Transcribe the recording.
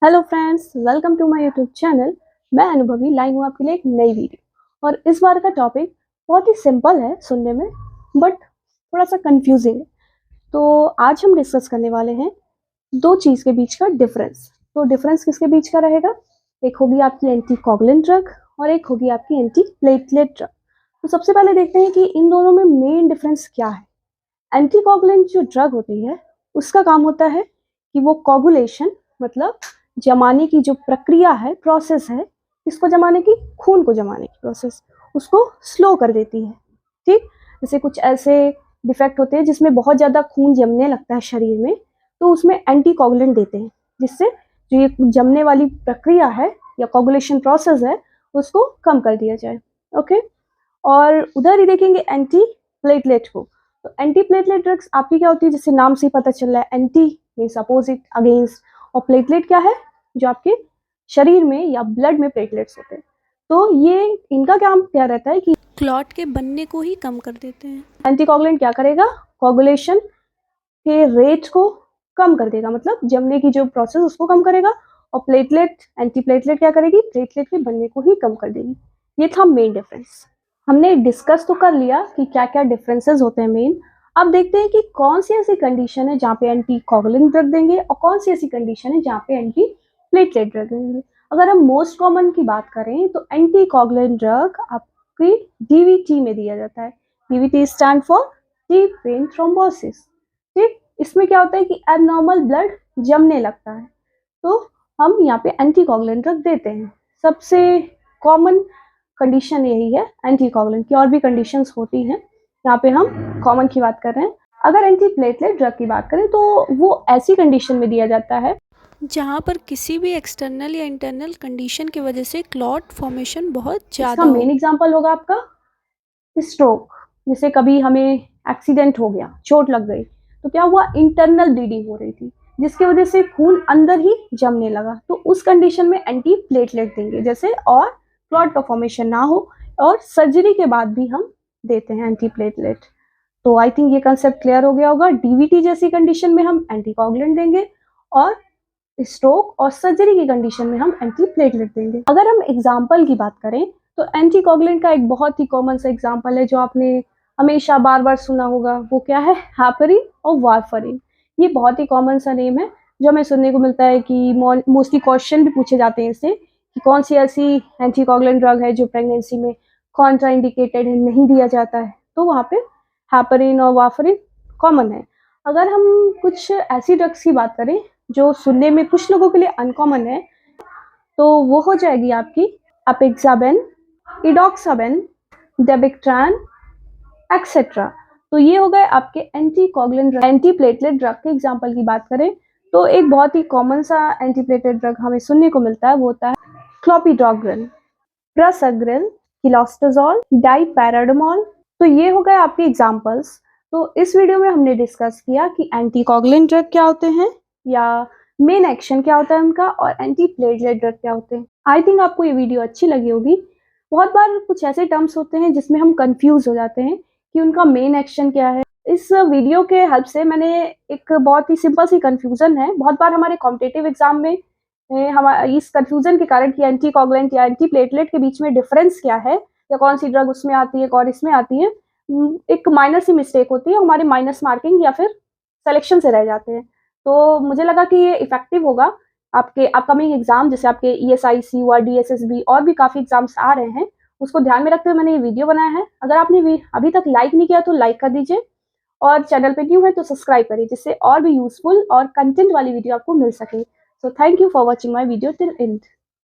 Hello friends, welcome to my YouTube channel. मैं अनुभवी लाई हूँ आपके लिए एक नई वीडियो। और इस बार का टॉपिक बहुत ही सिंपल है सुनने में, बट थोड़ा सा कंफ्यूजिंग है। तो आज हम डिस्कस करने वाले हैं दो चीज़ के बीच का डिफरेंस। तो डिफरेंस किसके बीच का रहेगा? एक होगी आपकी एंटी कोगुलेंट ड्रग और एक होगी आपकी एंटी प्लेटलेट ड्रग। तो सबसे पहले देखते हैं कि इन दोनों में मेन डिफरेंस क्या है। एंटी कोगुलेंट जो ड्रग होती है उसका काम होता है कि वो कोगुलेशन मतलब जमाने की जो प्रक्रिया है, प्रोसेस है, इसको जमाने की, खून को जमाने की प्रोसेस, उसको स्लो कर देती है। ठीक, जैसे कुछ ऐसे डिफेक्ट होते हैं जिसमें बहुत ज़्यादा खून जमने लगता है शरीर में, तो उसमें एंटी कोगुलेंट देते हैं जिससे जो ये जमने वाली प्रक्रिया है या कोगुलेशन प्रोसेस है उसको कम कर दिया जाए। ओके, और उधर ही देखेंगे एंटी प्लेटलेट को। तो एंटी प्लेटलेट ड्रग्स आपकी क्या होती है, जैसे नाम से ही पता चल रहा है, एंटी मीन्स अपोजिट, अगेंस्ट, और प्लेटलेट क्या है, जो आपके शरीर में या ब्लड में प्लेटलेट्स होते हैं। तो ये इनका काम क्या रहता है कि क्लॉट के बनने को ही कम कर देते हैं। एंटीकोगुलेंट क्या करेगा, कोगुलेशन के रेट को कम कर देगा, मतलब जमने की जो प्रोसेस उसको कम करेगा। और प्लेटलेट, एंटी प्लेटलेट क्या करेगी, प्लेटलेट के बनने को ही कम कर देगी। ये था मेन डिफरेंस। हमने डिस्कस तो कर लिया कि क्या क्या डिफरेंसेस होते हैं मेन। अब देखते हैं कि कौन सी ऐसी कंडीशन है जहाँ पे एंटी कोगुलेंट ड्रग देंगे और कौन सी ऐसी कंडीशन है जहाँ पे एंटी प्लेटलेट ड्रग देंगे। अगर हम मोस्ट कॉमन की बात करें तो एंटी कोगुलेंट ड्रग आपकी डीवीटी में दिया जाता है। DVT stand for deep vein thrombosis. ठीक, इसमें क्या होता है कि एबनॉर्मल ब्लड जमने लगता है, तो हम यहाँ पे एंटी कोगुलेंट ड्रग देते हैं। सबसे कॉमन कंडीशन यही है एंटी कोगुलेंट की, और भी कंडीशंस होती हैं, यहाँ पे हम कॉमन की बात कर रहे हैं। अगर एंटी प्लेटलेट ड्रग की बात करें तो वो ऐसी कंडीशन में दिया जाता है जहाँ पर किसी भी एक्सटर्नल या इंटरनल कंडीशन की वजह से क्लॉट फॉर्मेशन बहुत इसका ज़्यादा हो। मेन एग्जांपल होगा आपका स्ट्रोक। जैसे कभी हमें एक्सीडेंट हो गया, चोट लग गई, तो क्या हुआ, इंटरनल ब्लीडिंग हो रही थी जिसकी वजह से खून अंदर ही जमने लगा, तो उस कंडीशन में एंटी प्लेटलेट देंगे जैसे, और क्लॉट का फॉर्मेशन ना हो। और सर्जरी के बाद भी हम देते हैं एंटी प्लेटलेट। तो आई थिंक ये कंसेप्ट क्लियर हो गया होगा। डीवीटी जैसी कंडीशन में हम एंटीकोगुलेंट देंगे और स्ट्रोक और सर्जरी की कंडीशन में हम एंटी प्लेटलेट देंगे। अगर हम एग्जाम्पल की बात करें तो एंटीकोगुलेंट का एक बहुत ही कॉमन सा एग्जाम्पल है जो आपने हमेशा बार बार सुना होगा, वो क्या है, हैपरिन और वारफरिन। ये बहुत ही कॉमन सा नेम है जो हमें सुनने को मिलता है कि मोस्टली क्वेश्चन भी पूछे जाते हैं इससे कि कौन सी ऐसी एंटीकोगुलेंट ड्रग है जो प्रेगनेंसी में कॉन्ट्राइंडिकेटेड है, नहीं दिया जाता है, तो वहाँ पे हैपरिन और वारफरिन कॉमन है। अगर हम कुछ ऐसी ड्रग्स की बात करें जो सुनने में कुछ लोगों के लिए अनकॉमन है, तो वो हो जाएगी आपकी अपेक्साबेन, इडोक्साबेन, डेबिट्रान, एक्सेट्रा। तो ये हो गए आपके anti coagulant, anti platelet drug के एग्जांपल की बात करें तो एक बहुत ही कॉमन सा एंटी प्लेटलेट ड्रग हमें सुनने को मिलता है, वो होता है क्लोपिडोग्रिल, प्रसग्रिल, किलोस्टोजोल, डाइपैराडामोल। तो ये हो गए आपके एग्जांपल्स। तो इस वीडियो में हमने डिस्कस किया कि एंटी कोगुलेंट ड्रग क्या होते हैं या मेन एक्शन क्या होता है उनका, और एंटी प्लेटलेट ड्रग क्या होते हैं। आई थिंक आपको ये वीडियो अच्छी लगी होगी। बहुत बार कुछ ऐसे टर्म्स होते हैं जिसमें हम कंफ्यूज हो जाते हैं कि उनका मेन एक्शन क्या है। इस वीडियो के हेल्प से मैंने एक बहुत ही सिंपल सी कंफ्यूजन है, बहुत बार हमारे कॉम्पिटेटिव एग्जाम में हमारे इस कंफ्यूजन के कारण कि एंटी कोगुलेंट या एंटी प्लेटलेट के बीच में डिफरेंस क्या है या कौन सी ड्रग उसमें आती है कौन इसमें आती है, एक माइनर सी मिस्टेक होती है, हमारे माइनस मार्किंग या फिर सिलेक्शन से रह जाते हैं। तो मुझे लगा कि ये इफेक्टिव होगा आपके अपकमिंग एग्जाम, जैसे आपके ESI, CUR, DSSB और भी काफ़ी एग्जाम्स आ रहे हैं, उसको ध्यान में रखते हुए मैंने ये वीडियो बनाया है। अगर आपने अभी तक लाइक नहीं किया तो लाइक कर दीजिए, और चैनल पे न्यू है तो सब्सक्राइब करिए जिससे और भी यूजफुल और कंटेंट वाली वीडियो आपको मिल सके। So thank you for watching my video till and.